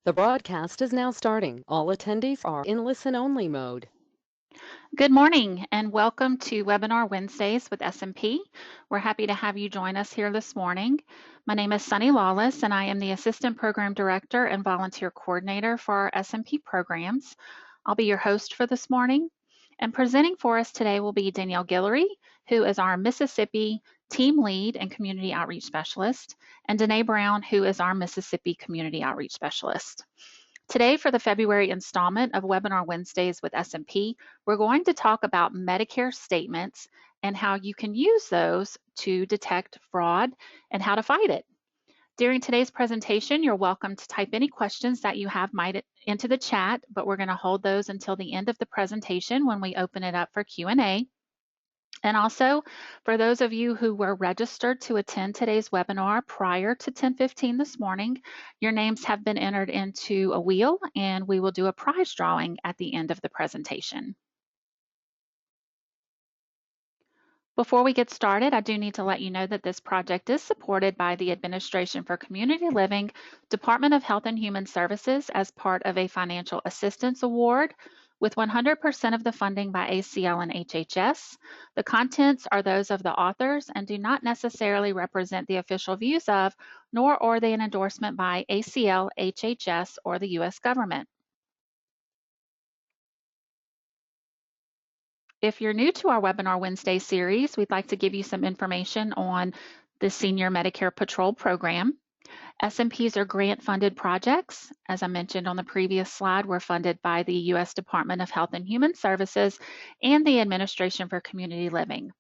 The broadcast is now starting. All attendees are in listen-only mode. Good morning and welcome to Webinar Wednesdays with SMP. We're happy to have you join us here this morning. My name is Sunny Lawless and I am the Assistant Program Director and Volunteer Coordinator for our SMP programs. I'll be your host for this morning. And presenting for us today will be Danielle Guillory, who is our Mississippi Team Lead and Community Outreach Specialist, and Danae Brown, who is our Mississippi Community Outreach Specialist. Today, for the February installment of Webinar Wednesdays with SMP, we're going to talk about Medicare statements and how you can use those to detect fraud and how to fight it. During today's presentation, you're welcome to type any questions that you have into the chat, but we're going to hold those until the end of the presentation when we open it up for Q&A. And also, for those of you who were registered to attend today's webinar prior to 10:15 this morning, your names have been entered into a wheel and we will do a prize drawing at the end of the presentation. Before we get started, I do need to let you know that this project is supported by the Administration for Community Living, Department of Health and Human Services as part of a financial assistance award with 100% of the funding by ACL and HHS. The contents are those of the authors and do not necessarily represent the official views of, nor are they an endorsement by ACL, HHS, or the U.S. government. If you're new to our Webinar Wednesday series, we'd like to give you some information on the Senior Medicare Patrol Program. SMPs are grant-funded projects. As I mentioned on the previous slide, we're funded by the U.S. Department of Health and Human Services and the Administration for Community Living.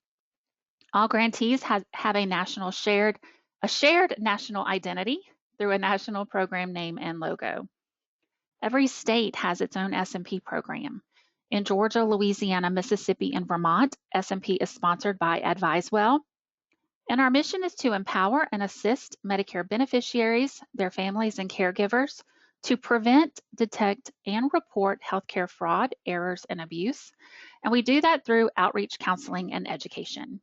All grantees have a shared national identity through a national program name and logo. Every state has its own SMP program. In Georgia, Louisiana, Mississippi, and Vermont, SMP is sponsored by AdviseWell. And our mission is to empower and assist Medicare beneficiaries, their families, and caregivers to prevent, detect, and report healthcare fraud, errors, and abuse. And we do that through outreach, counseling, and education.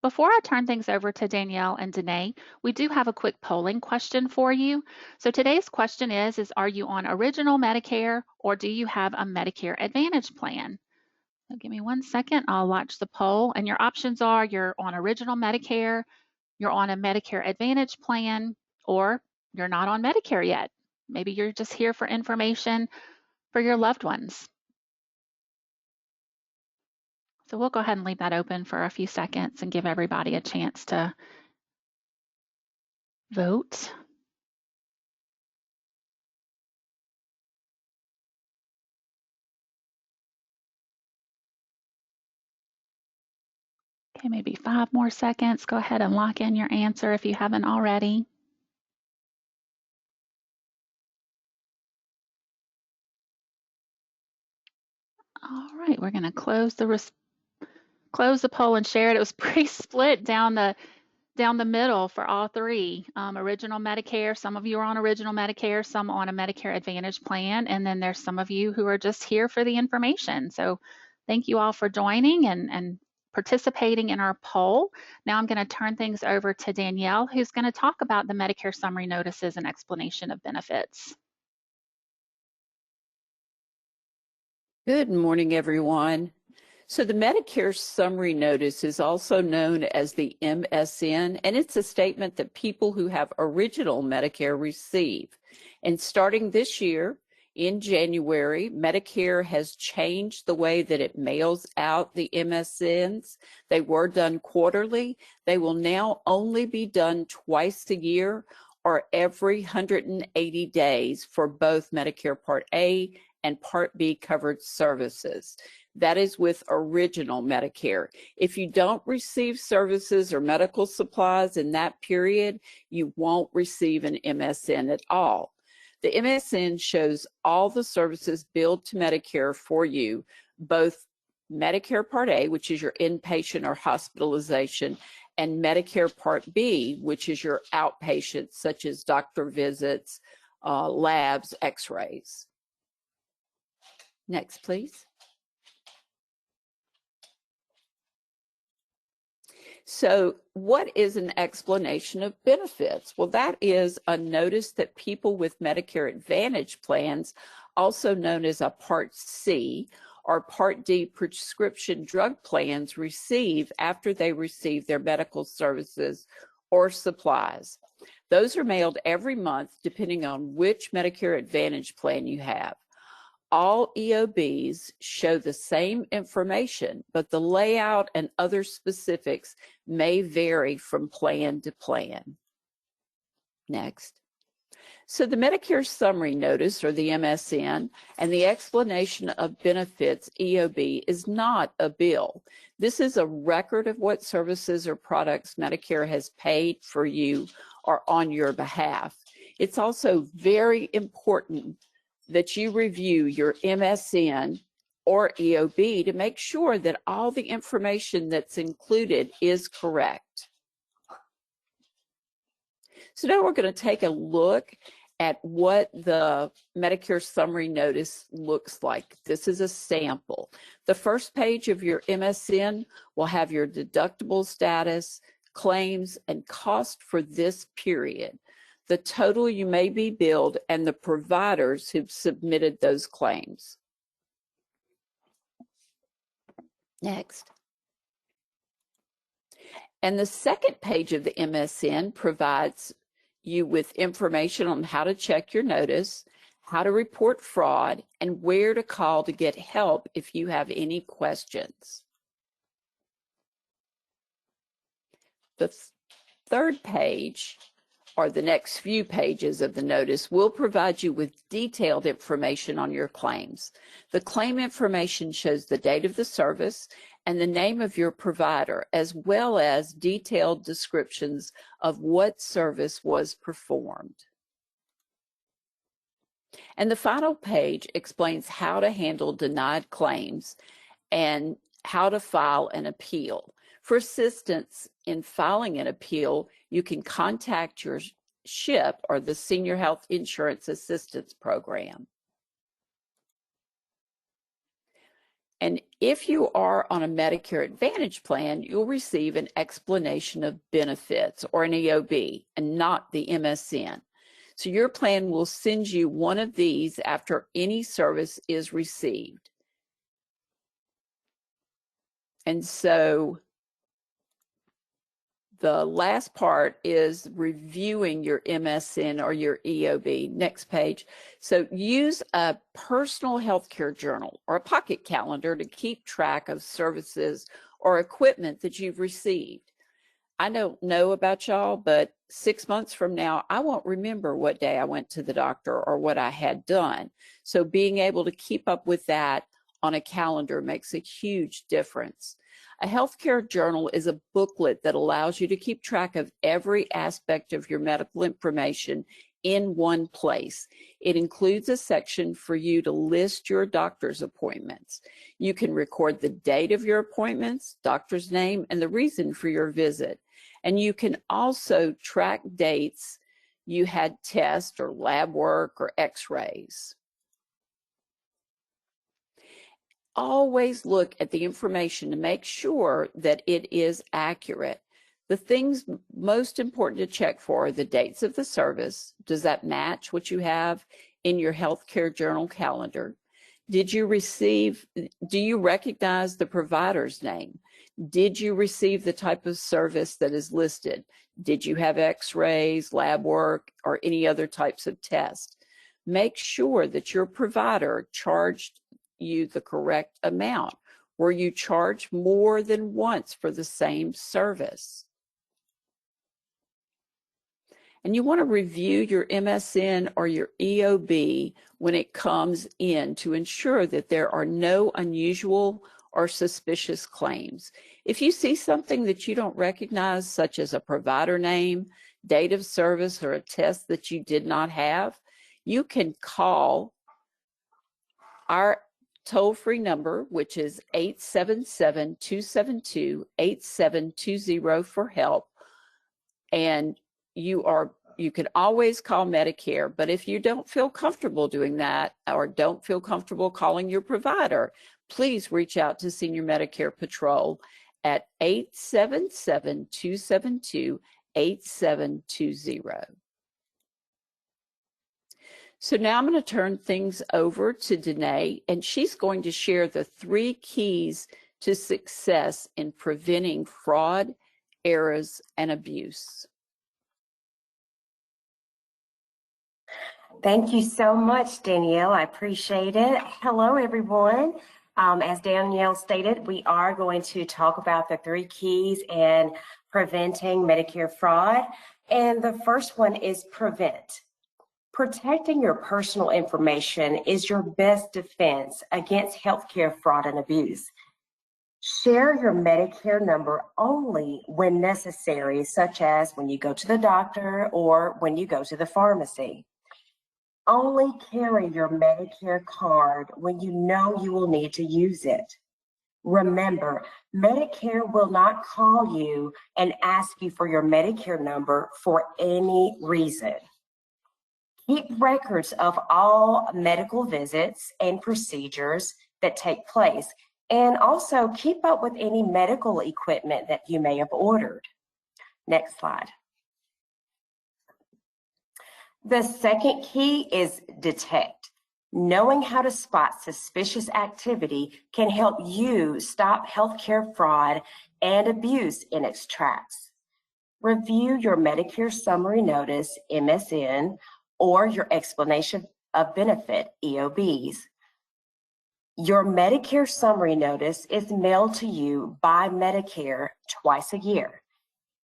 Before I turn things over to Danielle and Danae, we do have a quick polling question for you. So today's question is are you on original Medicare or do you have a Medicare Advantage plan? So give me 1 second, I'll launch the poll, and your options are you're on original Medicare, you're on a Medicare Advantage plan, or you're not on Medicare yet. Maybe you're just here for information for your loved ones. So we'll go ahead and leave that open for a few seconds and give everybody a chance to vote. Okay, maybe 5 more seconds. Go ahead and lock in your answer if you haven't already. All right, we're going to close the poll and share it. It was pretty split down the middle for all three. Original Medicare, some of you are on original Medicare, some on a Medicare Advantage plan, and then there's some of you who are just here for the information. So thank you all for joining and participating in our poll. Now I'm going to turn things over to Danielle, who's going to talk about the Medicare Summary Notices and explanation of benefits. Good morning, everyone. So the Medicare Summary Notice is also known as the MSN, and it's a statement that people who have original Medicare receive. And starting this year, in January, Medicare has changed the way that it mails out the MSNs. They were done quarterly. They will now only be done twice a year or every 180 days for both Medicare Part A and Part B covered services. That is with original Medicare. If you don't receive services or medical supplies in that period, you won't receive an MSN at all. The MSN shows all the services billed to Medicare for you, both Medicare Part A, which is your inpatient or hospitalization, and Medicare Part B, which is your outpatient, such as doctor visits, labs, x-rays. Next, please. So what is an explanation of benefits? Well, that is a notice that people with Medicare Advantage plans, also known as a Part C or Part D prescription drug plans, receive after they receive their medical services or supplies. Those are mailed every month depending on which Medicare Advantage plan you have. All EOBs show the same information, but the layout and other specifics may vary from plan to plan. Next. So the Medicare Summary Notice, or the MSN, and the Explanation of Benefits, EOB, is not a bill. This is a record of what services or products Medicare has paid for you or on your behalf. It's also very important that you review your MSN or EOB to make sure that all the information that's included is correct. So now we're going to take a look at what the Medicare Summary Notice looks like. This is a sample. The first page of your MSN will have your deductible status, claims, and cost for this period, the total you may be billed, and the providers who've submitted those claims. Next. And the second page of the MSN provides you with information on how to check your notice, how to report fraud, and where to call to get help if you have any questions. The third page, or the next few pages of the notice, will provide you with detailed information on your claims. The claim information shows the date of the service and the name of your provider, as well as detailed descriptions of what service was performed. And the final page explains how to handle denied claims and how to file an appeal. For assistance in filing an appeal, you can contact your SHIP, or the Senior Health Insurance Assistance Program. And if you are on a Medicare Advantage plan, you'll receive an explanation of benefits, or an EOB, and not the MSN. So your plan will send you one of these after any service is received. And so the last part is reviewing your MSN or your EOB. Next page. So use a personal healthcare journal or a pocket calendar to keep track of services or equipment that you've received. I don't know about y'all, but 6 months from now, I won't remember what day I went to the doctor or what I had done. So being able to keep up with that on a calendar makes a huge difference. A healthcare journal is a booklet that allows you to keep track of every aspect of your medical information in one place. It includes a section for you to list your doctor's appointments. You can record the date of your appointments, doctor's name, and the reason for your visit. And you can also track dates you had tests or lab work or x-rays. Always look at the information to make sure that it is accurate. The things most important to check for are the dates of the service. Does that match what you have in your healthcare journal calendar? Do you recognize the provider's name? Did you receive the type of service that is listed? Did you have x-rays, lab work, or any other types of tests? Make sure that your provider charged you the correct amount. Were you charged more than once for the same service? And you want to review your MSN or your EOB when it comes in to ensure that there are no unusual or suspicious claims. If you see something that you don't recognize, such as a provider name, date of service, or a test that you did not have, you can call our toll-free number, which is 877-272-8720 for help. And you can always call Medicare, but if you don't feel comfortable doing that or don't feel comfortable calling your provider, please reach out to Senior Medicare Patrol at 877-272-8720. So now I'm going to turn things over to Danae, and she's going to share the 3 keys to success in preventing fraud, errors, and abuse. Thank you so much, Danielle. I appreciate it. Hello, everyone. As Danielle stated, we are going to talk about the 3 keys in preventing Medicare fraud. And the first one is prevent. Protecting your personal information is your best defense against healthcare fraud and abuse. Share your Medicare number only when necessary, such as when you go to the doctor or when you go to the pharmacy. Only carry your Medicare card when you know you will need to use it. Remember, Medicare will not call you and ask you for your Medicare number for any reason. Keep records of all medical visits and procedures that take place, and also keep up with any medical equipment that you may have ordered. Next slide. The second key is detect. Knowing how to spot suspicious activity can help you stop healthcare fraud and abuse in its tracks. Review your Medicare Summary Notice, MSN, or your Explanation of Benefit, EOBs. Your Medicare Summary Notice is mailed to you by Medicare twice a year.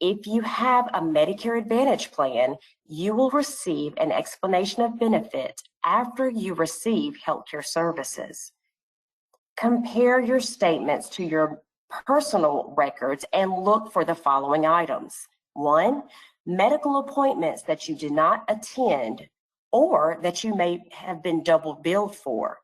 If you have a Medicare Advantage plan, you will receive an explanation of benefit after you receive healthcare services. Compare your statements to your personal records and look for the following items. 1, medical appointments that you did not attend or that you may have been double billed for.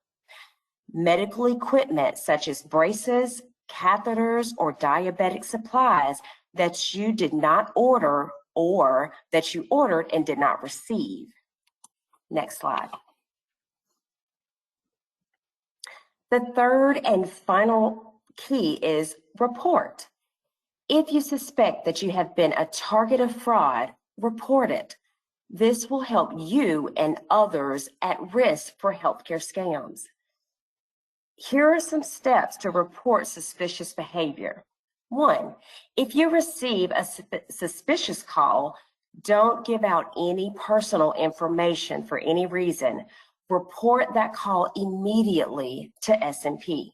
Medical equipment such as braces, catheters, or diabetic supplies that you did not order or that you ordered and did not receive. Next slide. The third and final key is report. If you suspect that you have been a target of fraud, report it. This will help you and others at risk for healthcare scams. Here are some steps to report suspicious behavior. 1, if you receive a suspicious call, don't give out any personal information for any reason. Report that call immediately to SMP.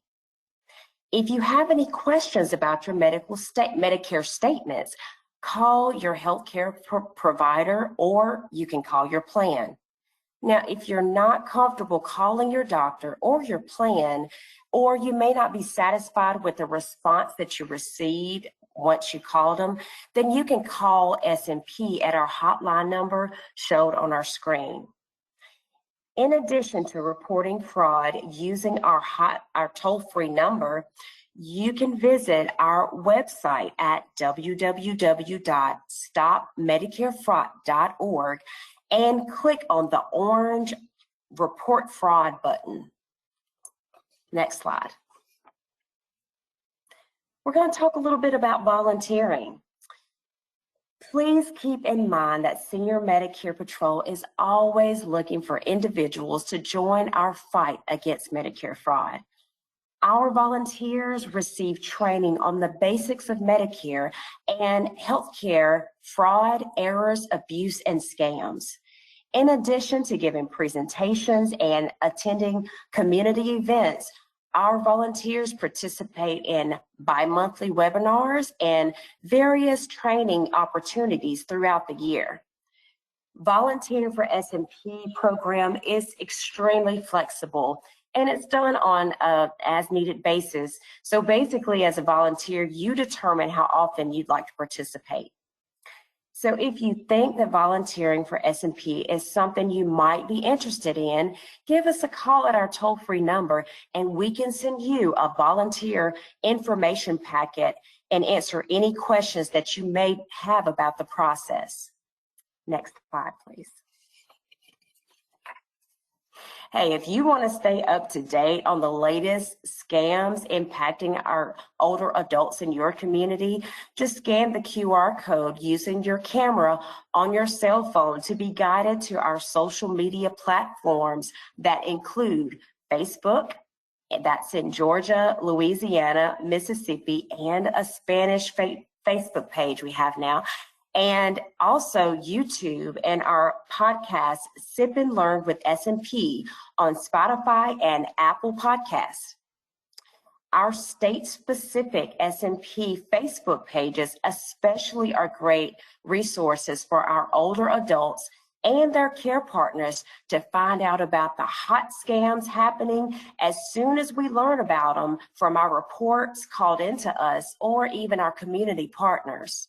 If you have any questions about your Medicare statements, call your healthcare provider or you can call your plan. Now, if you're not comfortable calling your doctor or your plan, or you may not be satisfied with the response that you received once you called them, then you can call SMP at our hotline number showed on our screen. In addition to reporting fraud using our toll-free number, you can visit our website at www.stopmedicarefraud.org and click on the orange Report Fraud button. Next slide. We're going to talk a little bit about volunteering. Please keep in mind that Senior Medicare Patrol is always looking for individuals to join our fight against Medicare fraud. Our volunteers receive training on the basics of Medicare and healthcare fraud, errors, abuse, and scams. In addition to giving presentations and attending community events, our volunteers participate in bi-monthly webinars and various training opportunities throughout the year. Volunteering for SMP program is extremely flexible, and it's done on a as-needed basis. So basically, as a volunteer, you determine how often you'd like to participate. So if you think that volunteering for SMP is something you might be interested in, give us a call at our toll-free number, and we can send you a volunteer information packet and answer any questions that you may have about the process. Next slide, please. Hey, if you want to stay up to date on the latest scams impacting our older adults in your community, just scan the QR code using your camera on your cell phone to be guided to our social media platforms that include Facebook, that's in Georgia, Louisiana, Mississippi, and a Spanish Facebook page we have now, and also YouTube and our podcast, Sip and Learn with SMP on Spotify and Apple Podcasts. Our state-specific SMP Facebook pages especially are great resources for our older adults and their care partners to find out about the hot scams happening as soon as we learn about them from our reports called into us or even our community partners.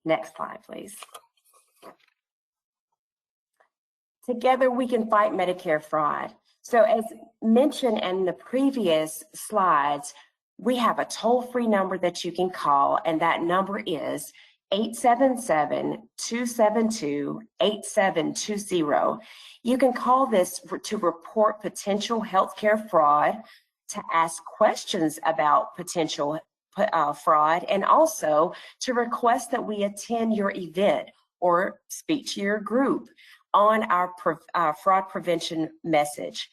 Next slide, please. Together we can fight Medicare fraud. So as mentioned in the previous slides, we have a toll-free number that you can call, and that number is 877-272-8720. You can call this to report potential healthcare fraud, to ask questions about potential fraud, and also to request that we attend your event or speak to your group on our fraud prevention message.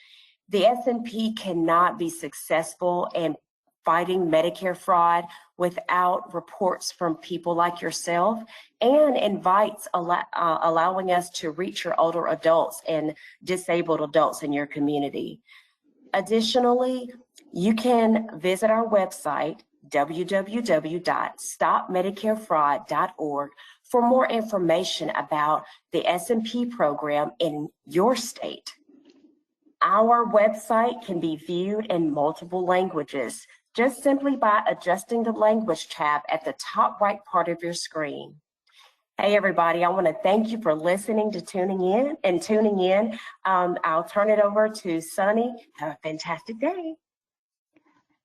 The SMP cannot be successful in fighting Medicare fraud without reports from people like yourself, and invites allowing us to reach your older adults and disabled adults in your community. Additionally, you can visit our website, www.stopmedicarefraud.org, for more information about the SMP program in your state. Our website can be viewed in multiple languages, just simply by adjusting the language tab at the top right part of your screen. Hey everybody, I want to thank you for listening to tuning in. I'll turn it over to Sunny. Have a fantastic day.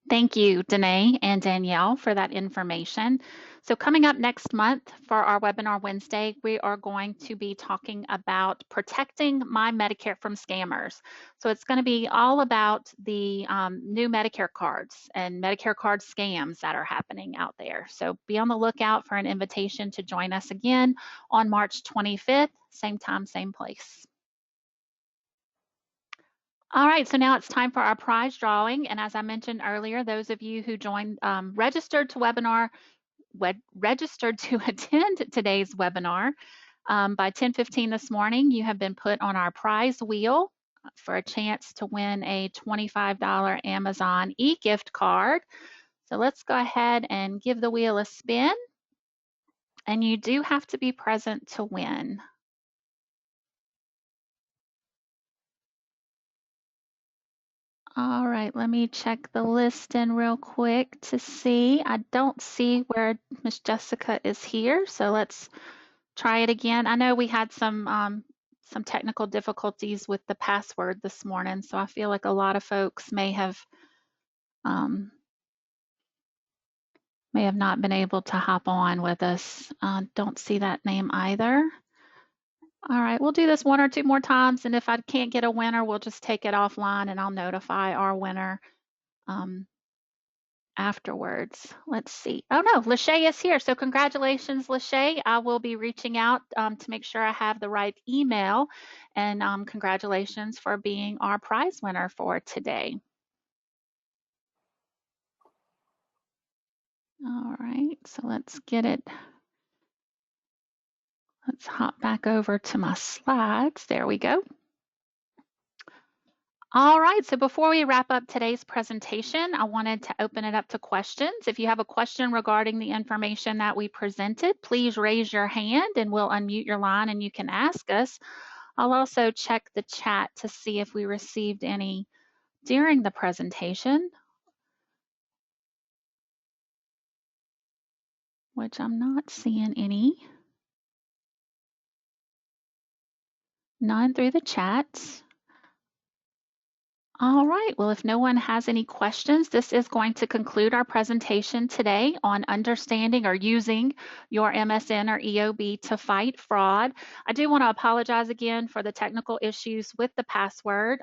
Thank you, Danae and Danielle, for that information. So coming up next month for our webinar Wednesday, we are going to be talking about protecting my Medicare from scammers. So it's going to be all about the new Medicare cards and Medicare card scams that are happening out there. So be on the lookout for an invitation to join us again on March 25th, same time, same place. All right, so now it's time for our prize drawing. And as I mentioned earlier, those of you who joined, registered to attend today's webinar by 10:15 this morning, you have been put on our prize wheel for a chance to win a $25 Amazon e-gift card. So let's go ahead and give the wheel a spin. And you do have to be present to win. All right, let me check the list in real quick to see. I don't see where Miss Jessica is here, so let's try it again. I know we had some technical difficulties with the password this morning, so I feel like a lot of folks may have not been able to hop on with us. Don't see that name either. All right, we'll do this one or two more times, and if I can't get a winner, we'll just take it offline and I'll notify our winner afterwards. Let's see. Oh no, Lachey is here. So congratulations, Lachey. I will be reaching out to make sure I have the right email, and congratulations for being our prize winner for today. All right, so let's get it. Let's hop back over to my slides. There we go. All right, so before we wrap up today's presentation, I wanted to open it up to questions. If you have a question regarding the information that we presented, please raise your hand and we'll unmute your line and you can ask us. I'll also check the chat to see if we received any during the presentation, which I'm not seeing any. None through the chat. All right, well, if no one has any questions, this is going to conclude our presentation today on understanding or using your MSN or EOB to fight fraud. I do want to apologize again for the technical issues with the password.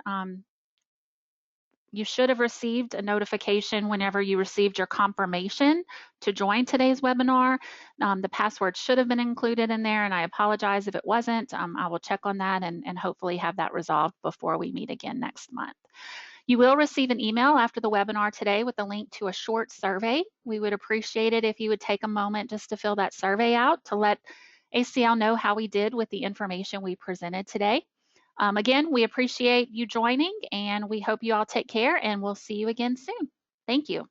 You should have received a notification whenever you received your confirmation to join today's webinar. The password should have been included in there, and I apologize if it wasn't. I will check on that and hopefully have that resolved before we meet again next month. You will receive an email after the webinar today with a link to a short survey. We would appreciate it if you would take a moment just to fill that survey out to let ACL know how we did with the information we presented today. Again, we appreciate you joining, and we hope you all take care, and we'll see you again soon. Thank you.